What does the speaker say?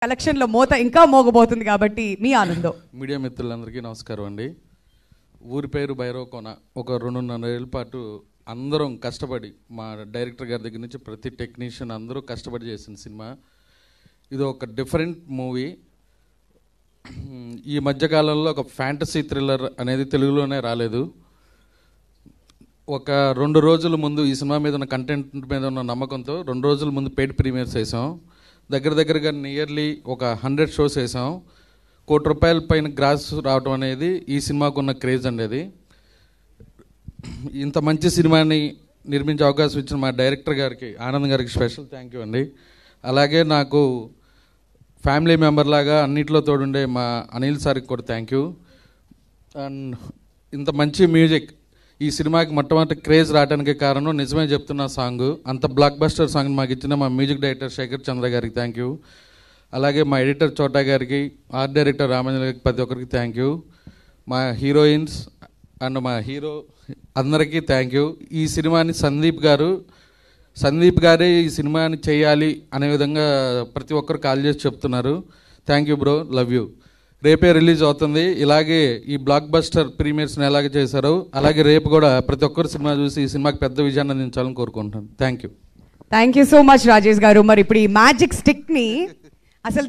కలెక్షన్లో మోత ఇంకా మోగబోతుంది కాబట్టి మీ ఆనందం. మీడియా మిత్రులందరికీ నమస్కారం అండి. ఊరి పేరు భైరవకోన. ఒక 2.5 ఏళ్ళ పాటు అందరం కష్టపడి, మా డైరెక్టర్ గారి దగ్గర నుంచి ప్రతి టెక్నీషియన్ అందరూ కష్టపడి చేసిన సినిమా. ఇది ఒక డిఫరెంట్ మూవీ. ఈ మధ్యకాలంలో ఒక ఫ్యాంటసీ థ్రిల్లర్ అనేది తెలుగులోనే రాలేదు. ఒక 2 రోజుల ముందు ఈ సినిమా మీద ఉన్న కంటెంట్ మీద ఉన్న నమ్మకంతో 2 రోజుల ముందు పెయిడ్ ప్రీమియర్స్ వేసాం. దగ్గరగా నియర్లీ ఒక 100 షోస్ వేసాం. ₹1 కోటి పైన గ్రాస్ రావడం అనేది ఈ సినిమాకు ఉన్న క్రేజ్ అండి. అది ఇంత మంచి సినిమాని నిర్మించే అవకాశం ఇచ్చిన మా డైరెక్టర్ గారికి, ఆనంద్ గారికి స్పెషల్ థ్యాంక్ యూ అండి. అలాగే నాకు ఫ్యామిలీ మెంబర్ లాగా అన్నింటిలో తోడుండే మా అనిల్ సార్కి కూడా థ్యాంక్ యూ. అండ్ ఇంత మంచి మ్యూజిక్ ఈ సినిమాకి మొట్టమొదటి క్రేజ్ రావడానికి కారణం నిజమే చెప్తున్న సాంగ్. అంత బ్లాక్ బస్టర్ సాంగ్ మాకు ఇచ్చిన మా మ్యూజిక్ డైరెక్టర్ శేఖర్ చంద్ర గారికి థ్యాంక్ యూ. అలాగే మా ఎడిటర్ చోటా గారికి, ఆర్ట్ డైరెక్టర్ రామేంద్ర గారికి, ప్రతి ఒక్కరికి థ్యాంక్ యూ. మా హీరోయిన్స్ అండ్ మా హీరో అందరికీ థ్యాంక్ యూ. ఈ సినిమాని సందీప్ గారే ఈ సినిమాని చేయాలి అనే విధంగా ప్రతి ఒక్కరు కాల్ చేసి చెప్తున్నారు. Thank you bro, love you. రేపే రిలీజ్ అవుతుంది. ఇలాగే ఈ బ్లాక్ బస్టర్ ప్రీమియర్స్ని ఎలాగే చేశారో అలాగే రేపు కూడా ప్రతి ఒక్కరు సినిమా చూసి ఈ సినిమాకి పెద్ద విజయాన్ని అందించాలని కోరుకుంటున్నాను. Thank you. Thank you so much Rajesh గారు. మరి ఇప్పుడు ఈ మ్యాజిక్ స్టిక్ని అసలు